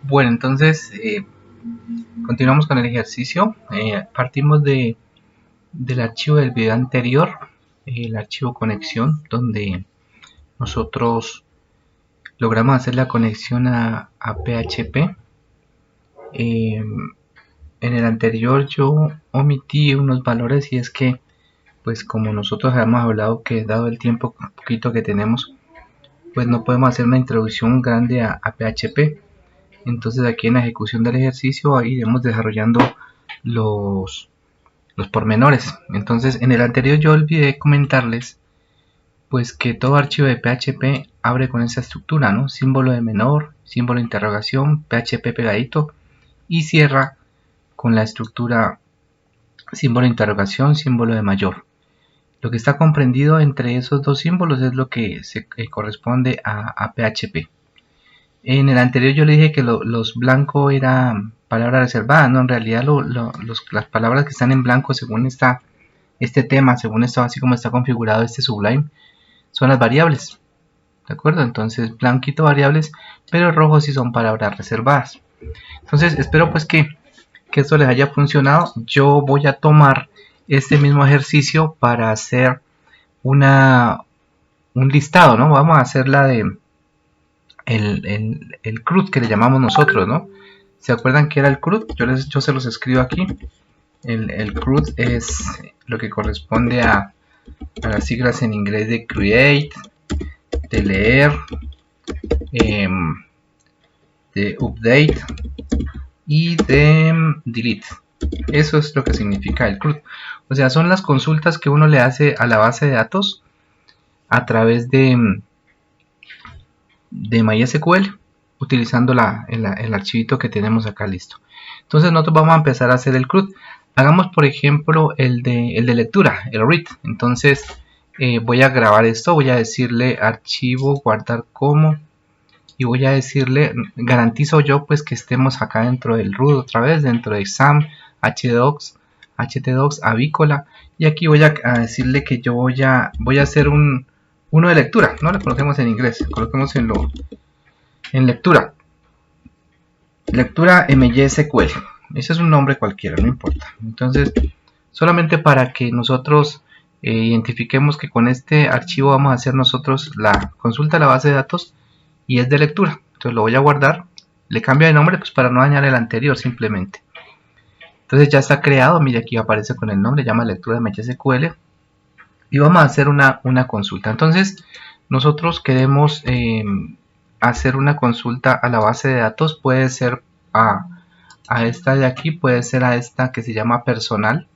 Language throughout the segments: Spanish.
Bueno, entonces continuamos con el ejercicio. Partimos del archivo del video anterior, el archivo conexión, donde nosotros logramos hacer la conexión a PHP. En el anterior yo omití unos valores, y es que, pues como nosotros habíamos hablado que dado el tiempo poquito que tenemos, pues no podemos hacer una introducción grande a PHP. Entonces aquí en la ejecución del ejercicio iremos desarrollando los pormenores. Entonces en el anterior yo olvidé comentarles pues que todo archivo de PHP abre con esa estructura, ¿no? Símbolo de menor, símbolo de interrogación, PHP pegadito, y cierra con la estructura símbolo de interrogación, símbolo de mayor. Lo que está comprendido entre esos dos símbolos es lo que se corresponde a PHP. En el anterior yo le dije que los blanco era palabra reservada, no, en realidad las palabras que están en blanco según este tema, según esto, así como está configurado este Sublime, son las variables, ¿de acuerdo? Entonces blanquito variables, pero rojo sí son palabras reservadas. Entonces espero pues que esto les haya funcionado. Yo voy a tomar este mismo ejercicio para hacer un listado, ¿no? Vamos a hacer la de el CRUD que le llamamos nosotros, ¿no? ¿Se acuerdan que era el CRUD? Yo se los escribo aquí. El CRUD es lo que corresponde a las siglas en inglés de create, de leer, de update y de delete. Eso es lo que significa el CRUD. O sea, son las consultas que uno le hace a la base de datos a través de MySQL, utilizando el archivito que tenemos acá listo. Entonces nosotros vamos a empezar a hacer el CRUD. Hagamos por ejemplo el de lectura, el read. Entonces voy a grabar esto, voy a decirle archivo, guardar como, y voy a decirle, garantizo yo pues que estemos acá dentro del root otra vez, dentro de exam, htdocs, avícola, y aquí voy a decirle que yo voy a hacer uno de lectura, no lo coloquemos en inglés, coloquemos en lectura MySQL. Ese es un nombre cualquiera, no importa. Entonces solamente para que nosotros identifiquemos que con este archivo vamos a hacer nosotros la consulta a la base de datos y es de lectura. Entonces lo voy a guardar, le cambio de nombre pues para no dañar el anterior simplemente. Entonces ya está creado, mire aquí aparece con el nombre, llama lectura de MySQL, y vamos a hacer una consulta. Entonces nosotros queremos hacer una consulta a la base de datos, puede ser a esta de aquí, puede ser a esta que se llama personal,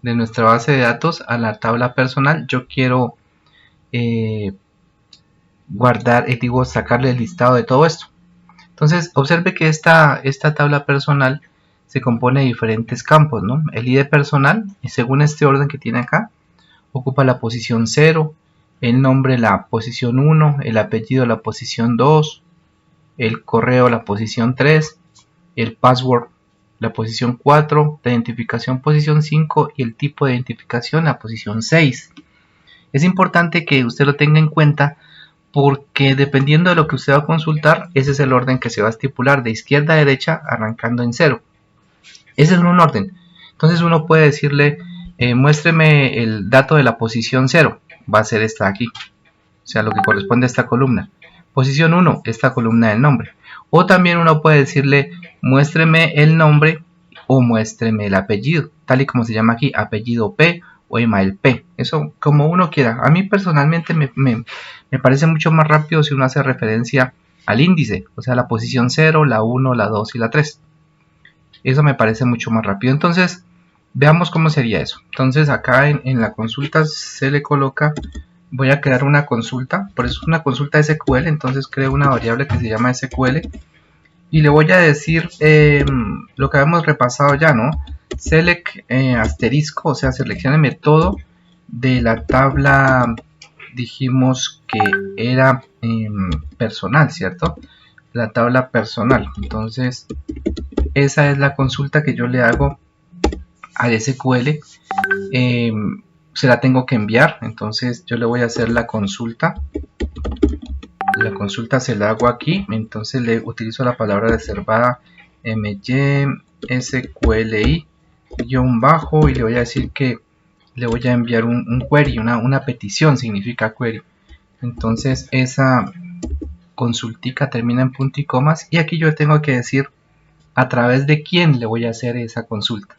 de nuestra base de datos a la tabla personal. Yo quiero guardar, digo, sacarle el listado de todo esto. Entonces observe que esta tabla personal se compone de diferentes campos, ¿no? El ID personal, y según este orden que tiene acá, ocupa la posición 0, el nombre la posición 1, el apellido la posición 2, el correo la posición 3, el password la posición 4, la identificación posición 5 y el tipo de identificación la posición 6. Es importante que usted lo tenga en cuenta porque dependiendo de lo que usted va a consultar, ese es el orden que se va a estipular de izquierda a derecha arrancando en 0. Ese es un orden. Entonces uno puede decirle, muéstreme el dato de la posición 0, va a ser esta de aquí, o sea lo que corresponde a esta columna. Posición 1, esta columna del nombre. O también uno puede decirle, muéstreme el nombre o muéstreme el apellido, tal y como se llama aquí, apellido P o email P. Eso como uno quiera. A mí personalmente me parece mucho más rápido si uno hace referencia al índice, o sea la posición 0, la 1, la 2 y la 3. Eso me parece mucho más rápido. Entonces veamos cómo sería eso. Entonces acá en la consulta se le coloca, voy a crear una consulta, por eso es una consulta SQL. Entonces creo una variable que se llama SQL y le voy a decir lo que habíamos repasado ya, ¿no? Select asterisco, o sea seleccioneme todo de la tabla, dijimos que era personal, ¿cierto? La tabla personal. Entonces esa es la consulta que yo le hago al SQL. Se la tengo que enviar, entonces yo le voy a hacer la consulta la consulta se la hago aquí, entonces le utilizo la palabra reservada MySQLi bajo y le voy a decir que le voy a enviar un query, una petición significa query. Entonces esa consultica termina en punto y comas y aquí yo tengo que decir a través de quién le voy a hacer esa consulta.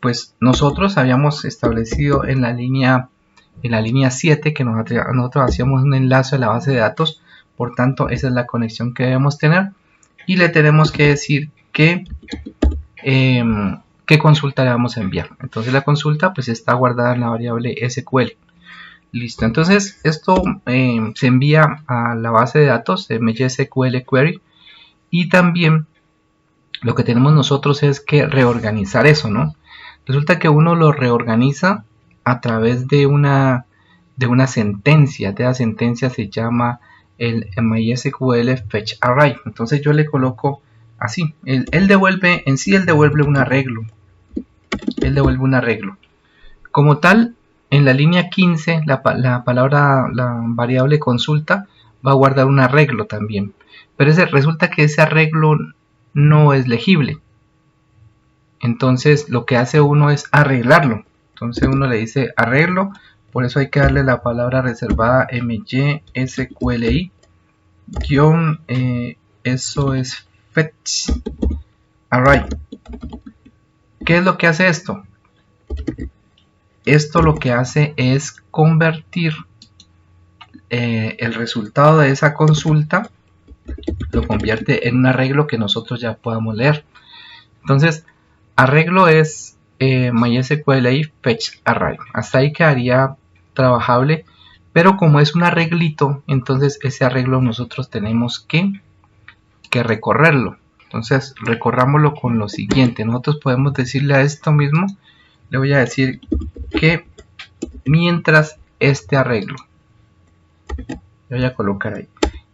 Pues nosotros habíamos establecido en la línea 7 que nosotros hacíamos un enlace a la base de datos, por tanto esa es la conexión que debemos tener y le tenemos que decir qué consulta le vamos a enviar. Entonces la consulta pues está guardada en la variable SQL. Listo, entonces esto se envía a la base de datos de MySQL query y también lo que tenemos nosotros es que reorganizar eso, ¿no? Resulta que uno lo reorganiza a través de una sentencia. De la sentencia se llama el MySQL Fetch Array. Entonces yo le coloco así. Él devuelve un arreglo. Él devuelve un arreglo. Como tal, en la línea 15, la variable consulta va a guardar un arreglo también. Pero resulta que ese arreglo no es legible. Entonces lo que hace uno es arreglarlo. Entonces uno le dice arreglo, por eso hay que darle la palabra reservada MySQLi eso es fetch array. ¿Qué es lo que hace esto? Esto lo que hace es convertir el resultado de esa consulta, lo convierte en un arreglo que nosotros ya podamos leer. Entonces arreglo es MySQLi Fetch Array. Hasta ahí quedaría trabajable, pero como es un arreglito, entonces ese arreglo nosotros tenemos que recorrerlo. Entonces recorrámoslo con lo siguiente. Nosotros podemos decirle a esto mismo, le voy a decir que mientras este arreglo, le voy a colocar ahí,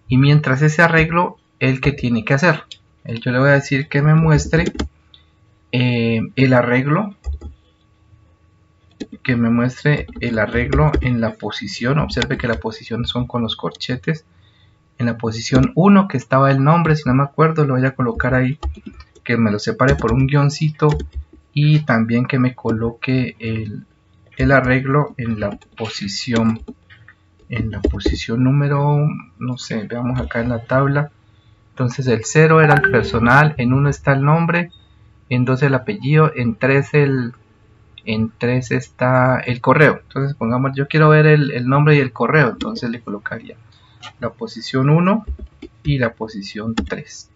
y mientras ese arreglo, el que tiene que hacer, yo le voy a decir que me muestre el arreglo, en la posición. Observe que la posición son con los corchetes. En la posición 1 que estaba el nombre, si no me acuerdo, lo voy a colocar ahí, que me lo separe por un guioncito, y también que me coloque el arreglo en la posición número, no sé, veamos acá en la tabla. Entonces el 0 era el personal, en 1 está el nombre, en 2 el apellido, en 3 está el correo. Entonces pongamos, yo quiero ver el nombre y el correo, entonces le colocaría la posición 1 y la posición 3.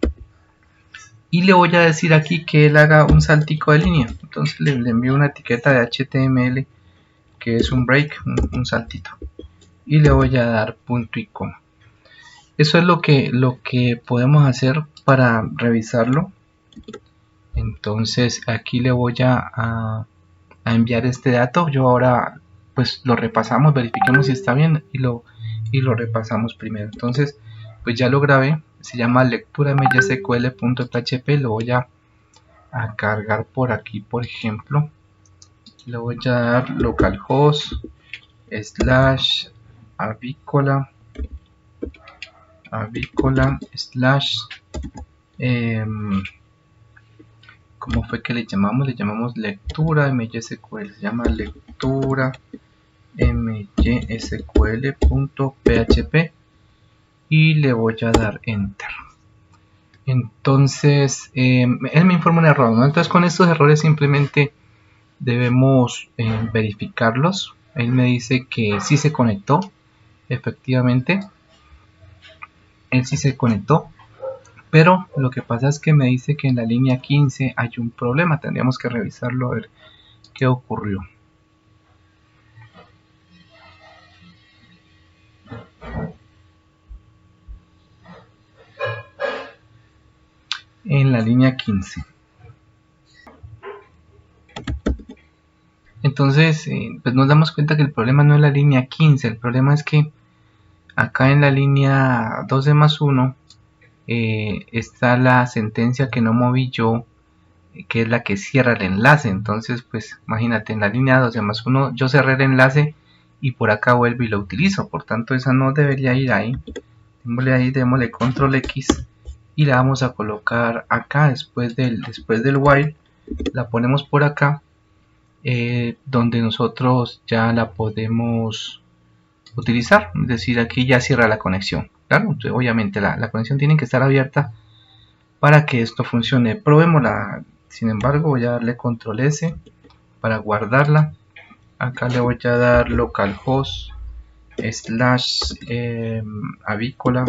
Y le voy a decir aquí que él haga un saltico de línea. Entonces le envío una etiqueta de HTML que es un break, un saltito. Y le voy a dar punto y coma. Eso es lo que podemos hacer para revisarlo. Entonces aquí le voy a enviar este dato. Yo ahora pues lo repasamos, verifiquemos si está bien y lo repasamos primero. Entonces pues ya lo grabé, se llama lectura mysql.php. lo voy a cargar por aquí, por ejemplo. Le voy a dar localhost / avícola / ¿cómo fue que le llamamos? Le llamamos lectura MySQL, se llama lectura mysql.php y le voy a dar enter. Entonces él me informa un error, ¿no? Entonces con estos errores simplemente debemos verificarlos. Él me dice que sí se conectó, efectivamente él sí se conectó, pero lo que pasa es que me dice que en la línea 15 hay un problema. Tendríamos que revisarlo a ver qué ocurrió. En la línea 15. Entonces pues nos damos cuenta que el problema no es la línea 15, el problema es que acá en la línea 12+1 está la sentencia que no moví yo, que es la que cierra el enlace. Entonces pues imagínate, en la línea 12+1 yo cerré el enlace y por acá vuelvo y lo utilizo, por tanto esa no debería ir ahí. démosle ahí, démosle control X y la vamos a colocar acá después del while. La ponemos por acá, donde nosotros ya la podemos utilizar, es decir, aquí ya cierra la conexión. Claro, obviamente la conexión tiene que estar abierta para que esto funcione. Probémosla. Sin embargo, voy a darle control S para guardarla. Acá le voy a dar localhost slash avícola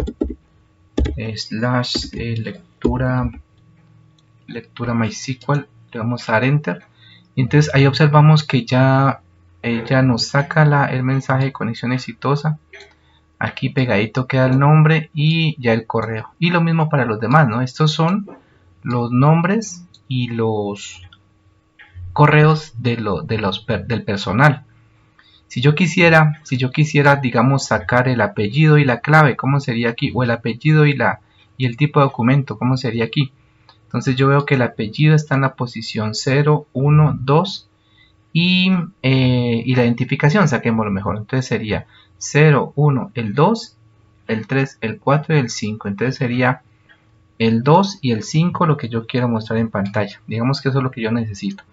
slash lectura MySQL. Le vamos a dar enter y entonces ahí observamos que ya ella nos saca el mensaje de conexión exitosa. Aquí pegadito queda el nombre y ya el correo, y lo mismo para los demás, ¿no? Estos son los nombres y los correos del personal. Si yo quisiera, digamos, sacar el apellido y la clave, ¿cómo sería aquí? O el apellido y el tipo de documento, ¿cómo sería aquí? Entonces yo veo que el apellido está en la posición 0, 1, 2 y la identificación, saquémoslo mejor. Entonces sería 0, 1, el 2, el 3, el 4 y el 5. Entonces sería el 2 y el 5 lo que yo quiero mostrar en pantalla. Digamos que eso es lo que yo necesito.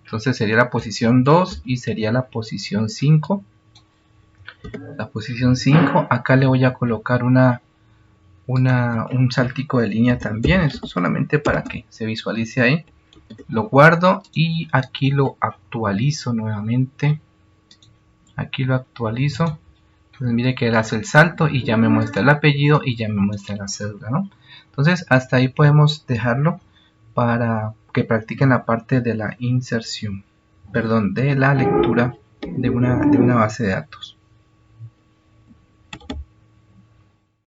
Entonces sería la posición 2 y sería la posición 5. La posición 5, acá le voy a colocar un saltico de línea también, eso solamente para que se visualice ahí. Lo guardo y aquí lo actualizo nuevamente. Aquí lo actualizo. Entonces mire que él hace el salto y ya me muestra el apellido y ya me muestra la cédula, ¿no? Entonces hasta ahí podemos dejarlo para que practiquen la parte de la inserción, perdón, de la lectura de una base de datos.